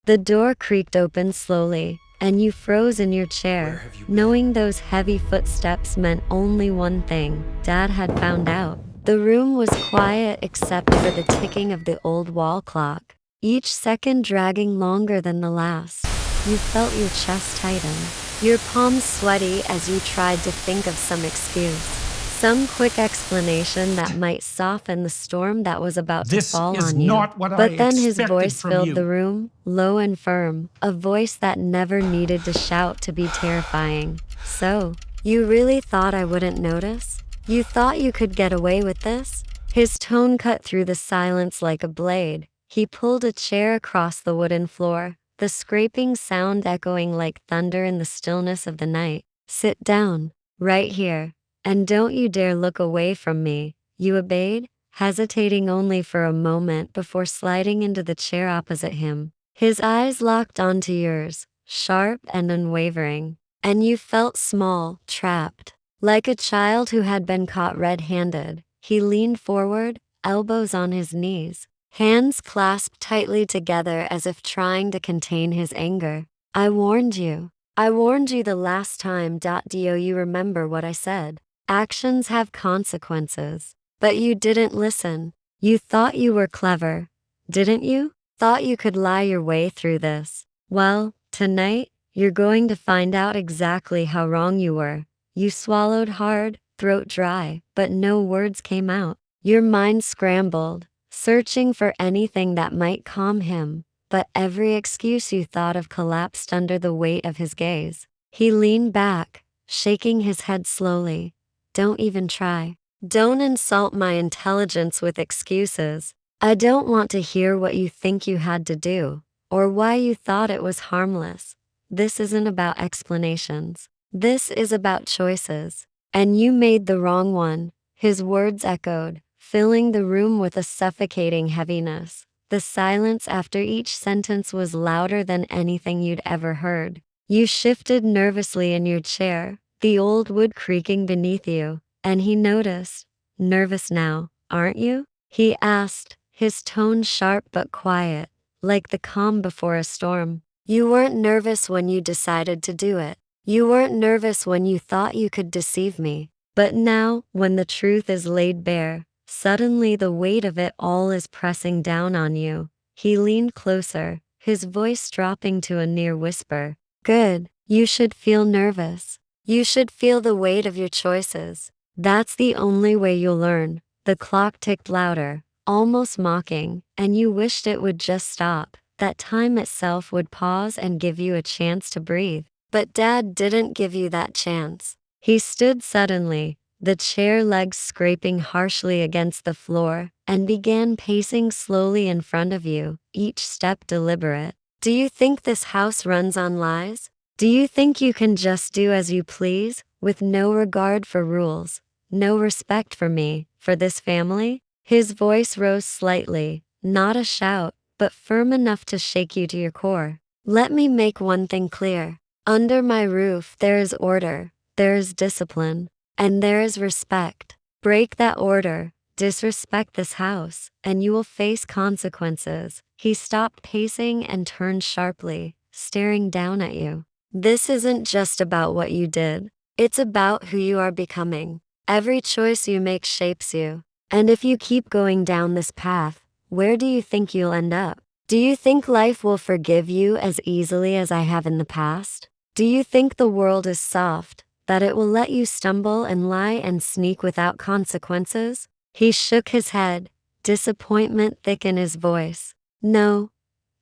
The door creaked open slowly, and you froze in your chair, knowing those heavy footsteps meant only one thing: Dad had found out. The room was quiet except for the ticking of the old wall clock, each second dragging longer than the last. You felt your chest tighten, your palms sweaty as you tried to think of some excuse, some quick explanation that might soften the storm that was about to fall on you. But then his voice filled the room, low and firm, a voice that never needed to shout to be terrifying. "So, you really thought I wouldn't notice? You thought you could get away with this?" His tone cut through the silence like a blade. He pulled a chair across the wooden floor, the scraping sound echoing like thunder in the stillness of the night. "Sit down, right here, and don't you dare look away from me." You obeyed, hesitating only for a moment before sliding into the chair opposite him. His eyes locked onto yours, sharp and unwavering, and you felt small, trapped. Like a child who had been caught red-handed, he leaned forward, elbows on his knees, hands clasped tightly together as if trying to contain his anger. I warned you the last time. Do you remember what I said? Actions have consequences. But you didn't listen. You thought you were clever, didn't you? Thought you could lie your way through this. Well, tonight, you're going to find out exactly how wrong you were. You swallowed hard, throat dry, but no words came out. Your mind scrambled, searching for anything that might calm him, but every excuse you thought of collapsed under the weight of his gaze. He leaned back, shaking his head slowly. Don't even try. Don't insult my intelligence with excuses. I don't want to hear what you think you had to do, or why you thought it was harmless. This isn't about explanations. This is about choices. And you made the wrong one. His words echoed, filling the room with a suffocating heaviness. The silence after each sentence was louder than anything you'd ever heard. You shifted nervously in your chair, the old wood creaking beneath you, and he noticed. Nervous now, aren't you? He asked, his tone sharp but quiet, like the calm before a storm. You weren't nervous when you decided to do it. You weren't nervous when you thought you could deceive me. But now, when the truth is laid bare, suddenly the weight of it all is pressing down on you. He leaned closer, his voice dropping to a near whisper. Good. You should feel nervous. You should feel the weight of your choices. That's the only way you'll learn. The clock ticked louder, almost mocking, and you wished it would just stop. That time itself would pause and give you a chance to breathe. But Dad didn't give you that chance. He stood suddenly, the chair legs scraping harshly against the floor, and began pacing slowly in front of you, each step deliberate. Do you think this house runs on lies? Do you think you can just do as you please, with no regard for rules, no respect for me, for this family? His voice rose slightly, not a shout, but firm enough to shake you to your core. Let me make one thing clear. Under my roof there is order, there is discipline, and there is respect. Break that order, disrespect this house, and you will face consequences. He stopped pacing and turned sharply, staring down at you. This isn't just about what you did. It's about who you are becoming. Every choice you make shapes you. And if you keep going down this path, where do you think you'll end up? Do you think life will forgive you as easily as I have in the past? Do you think the world is soft, that it will let you stumble and lie and sneak without consequences? He shook his head, disappointment thick in his voice. No,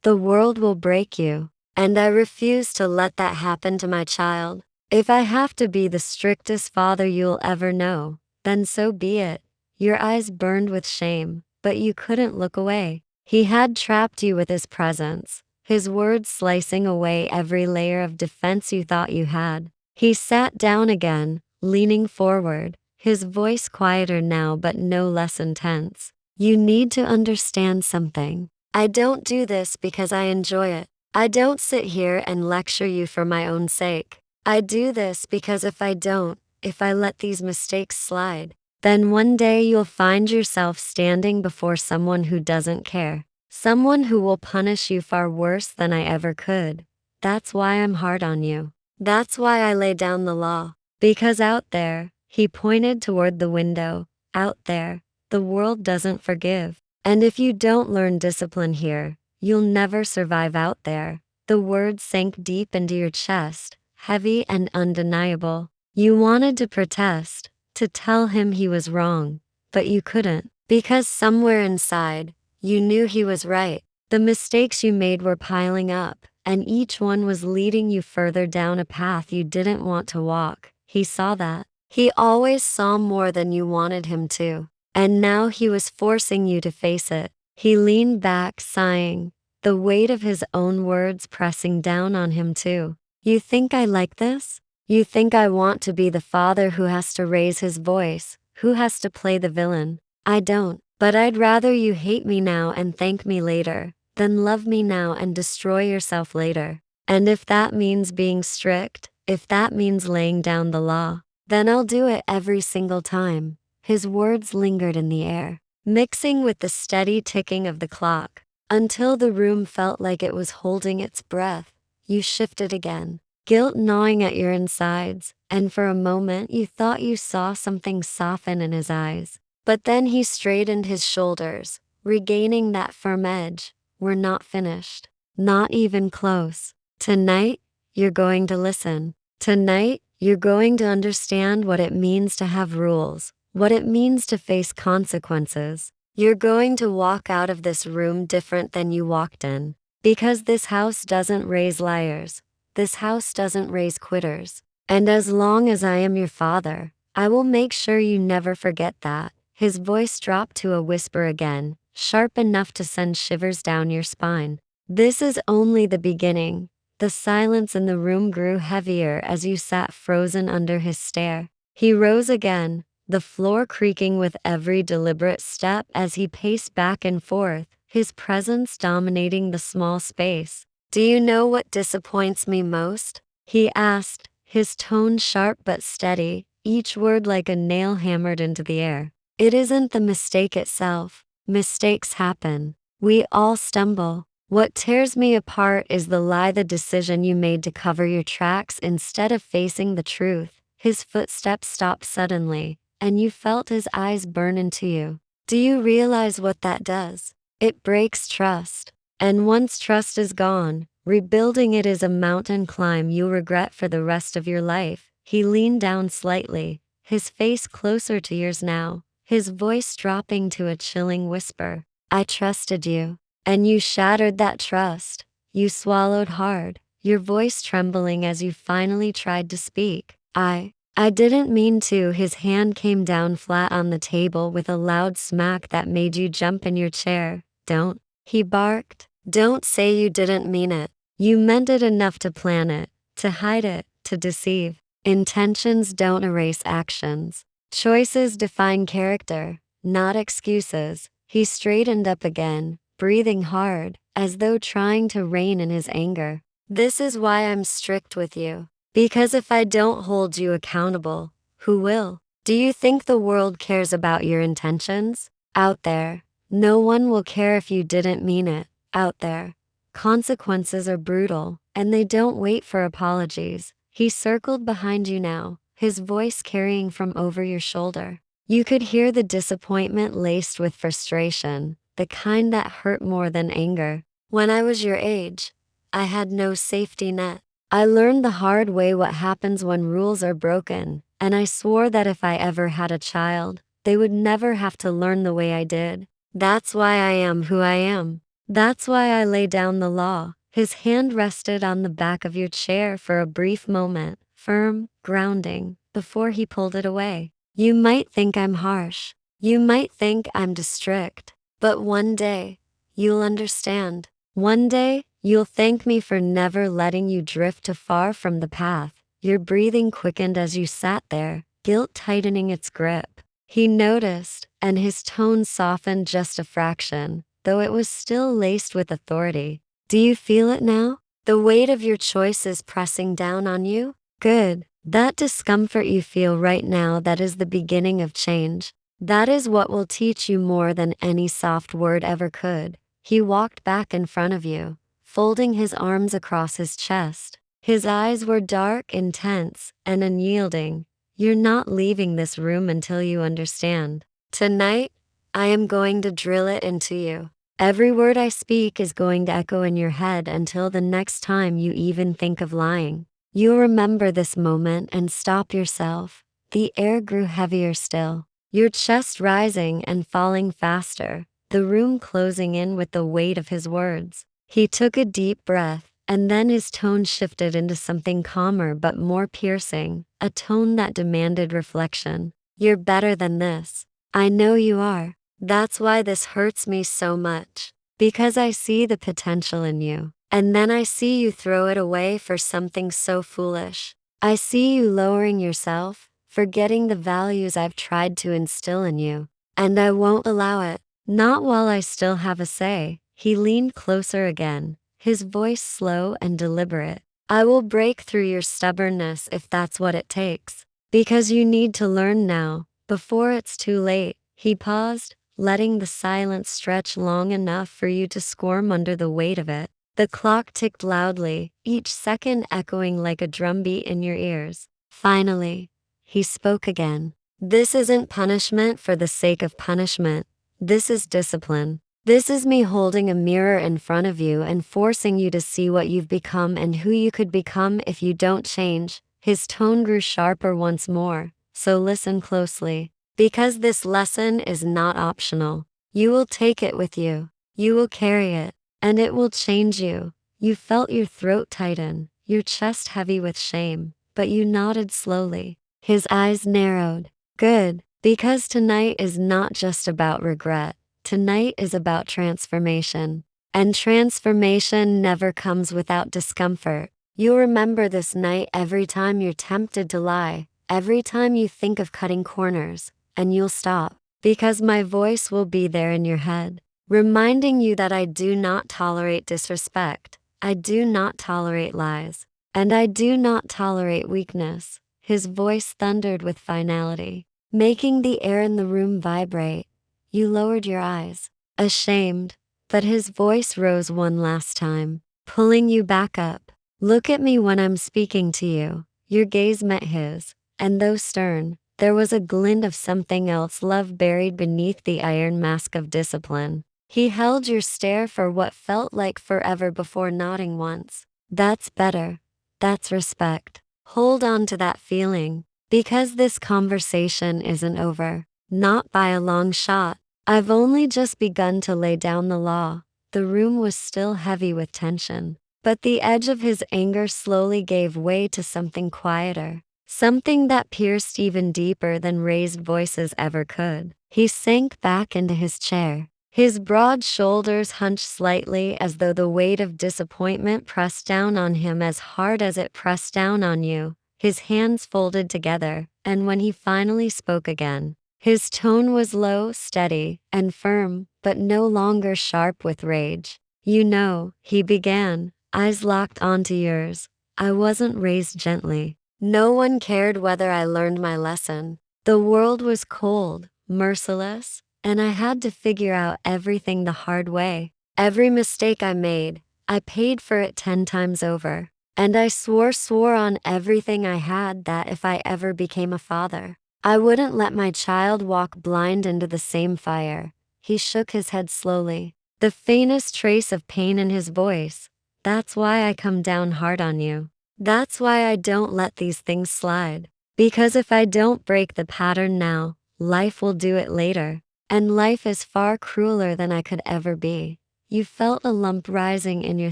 the world will break you, and I refuse to let that happen to my child. If I have to be the strictest father you'll ever know, then so be it. Your eyes burned with shame, but you couldn't look away. He had trapped you with his presence, his words slicing away every layer of defense you thought you had. He sat down again, leaning forward, his voice quieter now but no less intense. You need to understand something. I don't do this because I enjoy it. I don't sit here and lecture you for my own sake. I do this because if I let these mistakes slide, then one day you'll find yourself standing before someone who doesn't care. Someone who will punish you far worse than I ever could. That's why I'm hard on you. That's why I lay down the law. Because out there, he pointed toward the window, out there, the world doesn't forgive. And if you don't learn discipline here, you'll never survive out there. The words sank deep into your chest, heavy and undeniable. You wanted to protest, to tell him he was wrong, but you couldn't, because somewhere inside, you knew he was right. The mistakes you made were piling up, and each one was leading you further down a path you didn't want to walk. He saw that. He always saw more than you wanted him to, and now he was forcing you to face it. He leaned back, sighing, the weight of his own words pressing down on him too. You think I like this? You think I want to be the father who has to raise his voice, who has to play the villain? I don't, but I'd rather you hate me now and thank me later, than love me now and destroy yourself later. And if that means being strict, if that means laying down the law, then I'll do it every single time. His words lingered in the air, mixing with the steady ticking of the clock, until the room felt like it was holding its breath. You shifted again, guilt gnawing at your insides, and for a moment you thought you saw something soften in his eyes. But then he straightened his shoulders, regaining that firm edge. We're not finished. Not even close. Tonight, you're going to listen. Tonight, you're going to understand what it means to have rules, what it means to face consequences. You're going to walk out of this room different than you walked in. Because this house doesn't raise liars. This house doesn't raise quitters. And as long as I am your father, I will make sure you never forget that. His voice dropped to a whisper again, sharp enough to send shivers down your spine. This is only the beginning. The silence in the room grew heavier as you sat frozen under his stare. He rose again, the floor creaking with every deliberate step as he paced back and forth, his presence dominating the small space. Do you know what disappoints me most? He asked, his tone sharp but steady, each word like a nail hammered into the air. It isn't the mistake itself. Mistakes happen. We all stumble. What tears me apart is the lie, the decision you made to cover your tracks instead of facing the truth. His footsteps stopped suddenly, and you felt his eyes burn into you. Do you realize what that does? It breaks trust. And once trust is gone, rebuilding it is a mountain climb you'll regret for the rest of your life. He leaned down slightly, his face closer to yours now, his voice dropping to a chilling whisper. I trusted you, and you shattered that trust. You swallowed hard, your voice trembling as you finally tried to speak. I didn't mean to. His hand came down flat on the table with a loud smack that made you jump in your chair. Don't, he barked. Don't say you didn't mean it. You meant it enough to plan it, to hide it, to deceive. Intentions don't erase actions. Choices define character, not excuses. He straightened up again, breathing hard, as though trying to rein in his anger. This is why I'm strict with you. Because if I don't hold you accountable, who will? Do you think the world cares about your intentions? Out there, no one will care if you didn't mean it. Out there, consequences are brutal, and they don't wait for apologies. He circled behind you now, his voice carrying from over your shoulder. You could hear the disappointment laced with frustration, the kind that hurt more than anger. When I was your age, I had no safety net. I learned the hard way what happens when rules are broken, and I swore that if I ever had a child, they would never have to learn the way I did. That's why I am who I am. That's why I lay down the law. His hand rested on the back of your chair for a brief moment, firm, grounding, before he pulled it away. You might think I'm harsh. You might think I'm too strict. But one day, you'll understand. One day, you'll thank me for never letting you drift too far from the path. Your breathing quickened as you sat there, guilt tightening its grip. He noticed, and his tone softened just a fraction, though it was still laced with authority. Do you feel it now? The weight of your choices pressing down on you? Good. That discomfort you feel right now, that is the beginning of change. That is what will teach you more than any soft word ever could. He walked back in front of you, folding his arms across his chest. His eyes were dark, intense, and unyielding. You're not leaving this room until you understand. Tonight, I am going to drill it into you. Every word I speak is going to echo in your head until the next time you even think of lying. You'll remember this moment and stop yourself. The air grew heavier still, your chest rising and falling faster, the room closing in with the weight of his words. He took a deep breath, and then his tone shifted into something calmer but more piercing, a tone that demanded reflection. You're better than this. I know you are. That's why this hurts me so much. Because I see the potential in you. And then I see you throw it away for something so foolish. I see you lowering yourself, forgetting the values I've tried to instill in you. And I won't allow it. Not while I still have a say. He leaned closer again, his voice slow and deliberate. I will break through your stubbornness if that's what it takes. Because you need to learn now, before it's too late. He paused, letting the silence stretch long enough for you to squirm under the weight of it. The clock ticked loudly, each second echoing like a drumbeat in your ears. Finally, he spoke again. This isn't punishment for the sake of punishment. This is discipline. This is me holding a mirror in front of you and forcing you to see what you've become and who you could become if you don't change. His tone grew sharper once more, so listen closely. Because this lesson is not optional. You will take it with you. You will carry it, and it will change you. You felt your throat tighten, your chest heavy with shame, but you nodded slowly. His eyes narrowed. Good, because tonight is not just about regret. Tonight is about transformation. And transformation never comes without discomfort. You'll remember this night every time you're tempted to lie, every time you think of cutting corners. And you'll stop, because my voice will be there in your head, reminding you that I do not tolerate disrespect, I do not tolerate lies, and I do not tolerate weakness. His voice thundered with finality, making the air in the room vibrate. You lowered your eyes, ashamed, but his voice rose one last time, pulling you back up. Look at me when I'm speaking to you. Your gaze met his, and though stern, there was a glint of something else, love buried beneath the iron mask of discipline. He held your stare for what felt like forever before nodding once. That's better. That's respect. Hold on to that feeling, because this conversation isn't over. Not by a long shot. I've only just begun to lay down the law. The room was still heavy with tension, but the edge of his anger slowly gave way to something quieter. Something that pierced even deeper than raised voices ever could. He sank back into his chair. His broad shoulders hunched slightly as though the weight of disappointment pressed down on him as hard as it pressed down on you. His hands folded together, and when he finally spoke again, his tone was low, steady, and firm, but no longer sharp with rage. You know, he began, eyes locked onto yours. I wasn't raised gently. No one cared whether I learned my lesson. The world was cold, merciless, and I had to figure out everything the hard way. Every mistake I made, I paid for it 10 times over. And I swore on everything I had that if I ever became a father, I wouldn't let my child walk blind into the same fire. He shook his head slowly, the faintest trace of pain in his voice. That's why I come down hard on you. That's why I don't let these things slide. Because if I don't break the pattern now, life will do it later. And life is far crueler than I could ever be. You felt a lump rising in your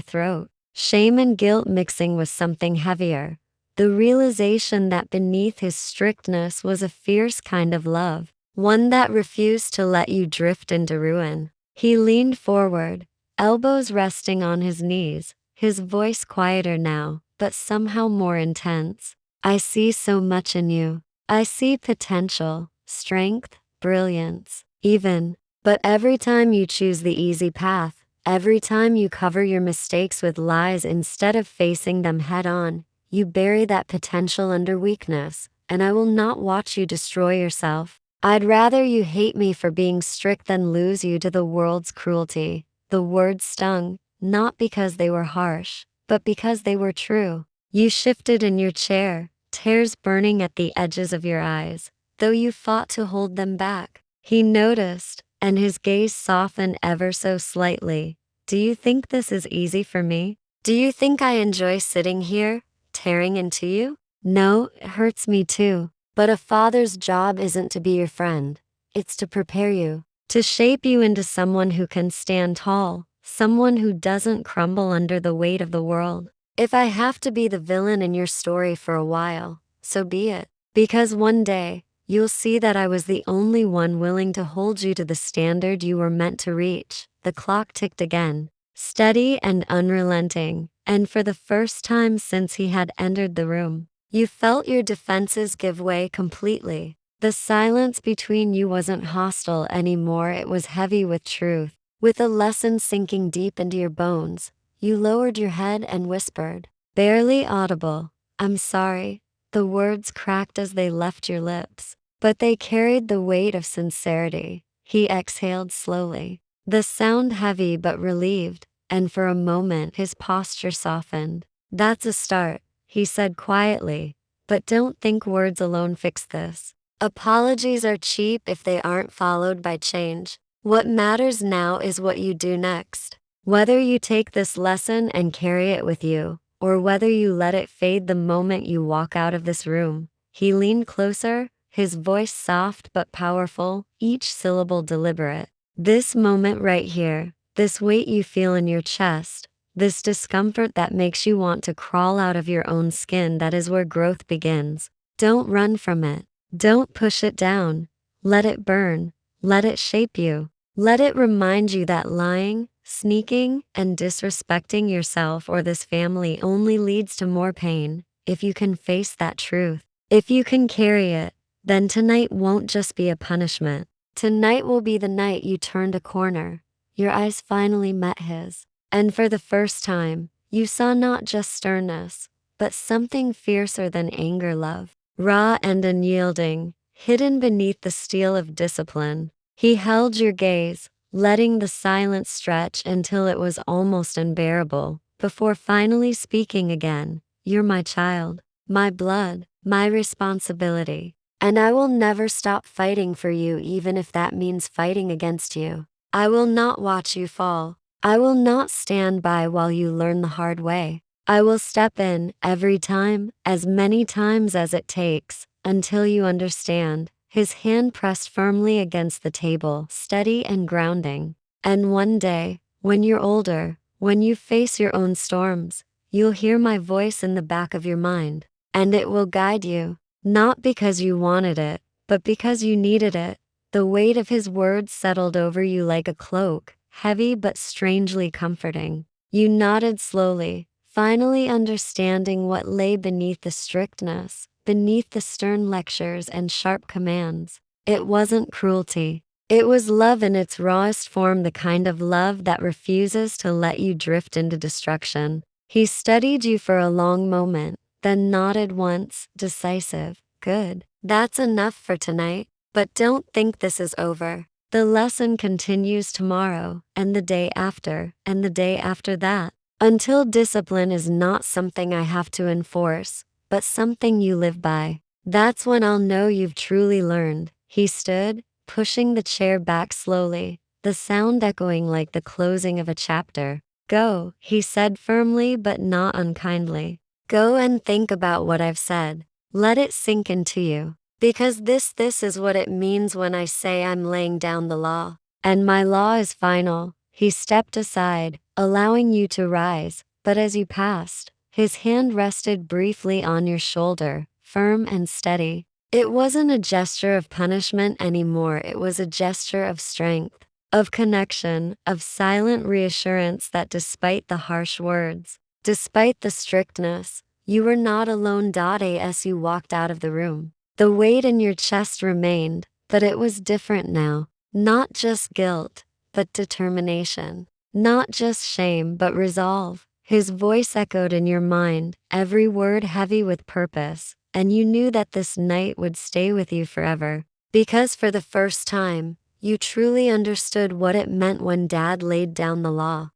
throat, shame and guilt mixing with something heavier. The realization that beneath his strictness was a fierce kind of love, one that refused to let you drift into ruin. He leaned forward, elbows resting on his knees, his voice quieter now, but somehow more intense. I see so much in you. I see potential, strength, brilliance, even. But every time you choose the easy path, every time you cover your mistakes with lies instead of facing them head on, you bury that potential under weakness, and I will not watch you destroy yourself. I'd rather you hate me for being strict than lose you to the world's cruelty. The words stung, not because they were harsh, but because they were true. You shifted in your chair, tears burning at the edges of your eyes, though you fought to hold them back. He noticed, and his gaze softened ever so slightly. Do you think this is easy for me? Do you think I enjoy sitting here, tearing into you? No, it hurts me too. But a father's job isn't to be your friend. It's to prepare you, to shape you into someone who can stand tall, someone who doesn't crumble under the weight of the world. If I have to be the villain in your story for a while, so be it. Because one day, you'll see that I was the only one willing to hold you to the standard you were meant to reach. The clock ticked again, steady and unrelenting, and for the first time since he had entered the room, you felt your defenses give way completely. The silence between you wasn't hostile anymore, it was heavy with truth. With a lesson sinking deep into your bones, you lowered your head and whispered, barely audible, I'm sorry. The words cracked as they left your lips, but they carried the weight of sincerity. He exhaled slowly, the sound heavy but relieved, and for a moment his posture softened. That's a start, he said quietly, but don't think words alone fix this. Apologies are cheap if they aren't followed by change. What matters now is what you do next. Whether you take this lesson and carry it with you, or whether you let it fade the moment you walk out of this room. He leaned closer, his voice soft but powerful, each syllable deliberate. This moment right here, this weight you feel in your chest, this discomfort that makes you want to crawl out of your own skin, that is where growth begins. Don't run from it. Don't push it down. Let it burn. Let it shape you. Let it remind you that lying, sneaking, and disrespecting yourself or this family only leads to more pain. If you can face that truth, if you can carry it, then tonight won't just be a punishment. Tonight will be the night you turned a corner. Your eyes finally met his, and for the first time, you saw not just sternness, but something fiercer than anger, love. Raw and unyielding, hidden beneath the steel of discipline. He held your gaze, letting the silence stretch until it was almost unbearable, before finally speaking again. You're my child, my blood, my responsibility, and I will never stop fighting for you, even if that means fighting against you. I will not watch you fall. I will not stand by while you learn the hard way. I will step in every time, as many times as it takes, until you understand. His hand pressed firmly against the table, steady and grounding. And one day, when you're older, when you face your own storms, you'll hear my voice in the back of your mind, and it will guide you, not because you wanted it, but because you needed it. The weight of his words settled over you like a cloak, heavy but strangely comforting. You nodded slowly, finally understanding what lay beneath the strictness, beneath the stern lectures and sharp commands. It wasn't cruelty. It was love in its rawest form, the kind of love that refuses to let you drift into destruction. He studied you for a long moment, then nodded once, decisive. Good. That's enough for tonight. But don't think this is over. The lesson continues tomorrow, and the day after, and the day after that, until discipline is not something I have to enforce, but something you live by. That's when I'll know you've truly learned. He stood, pushing the chair back slowly, the sound echoing like the closing of a chapter. Go, he said firmly but not unkindly. Go and think about what I've said. Let it sink into you. Because this is what it means when I say I'm laying down the law. And my law is final. He stepped aside, allowing you to rise, but as you passed, his hand rested briefly on your shoulder, firm and steady. It wasn't a gesture of punishment anymore, it was a gesture of strength, of connection, of silent reassurance that despite the harsh words, despite the strictness, you were not alone. As you walked out of the room, the weight in your chest remained, but it was different now. Not just guilt, but determination. Not just shame, but resolve. His voice echoed in your mind, every word heavy with purpose, and you knew that this night would stay with you forever. Because for the first time, You truly understood what it meant when Dad laid down the law.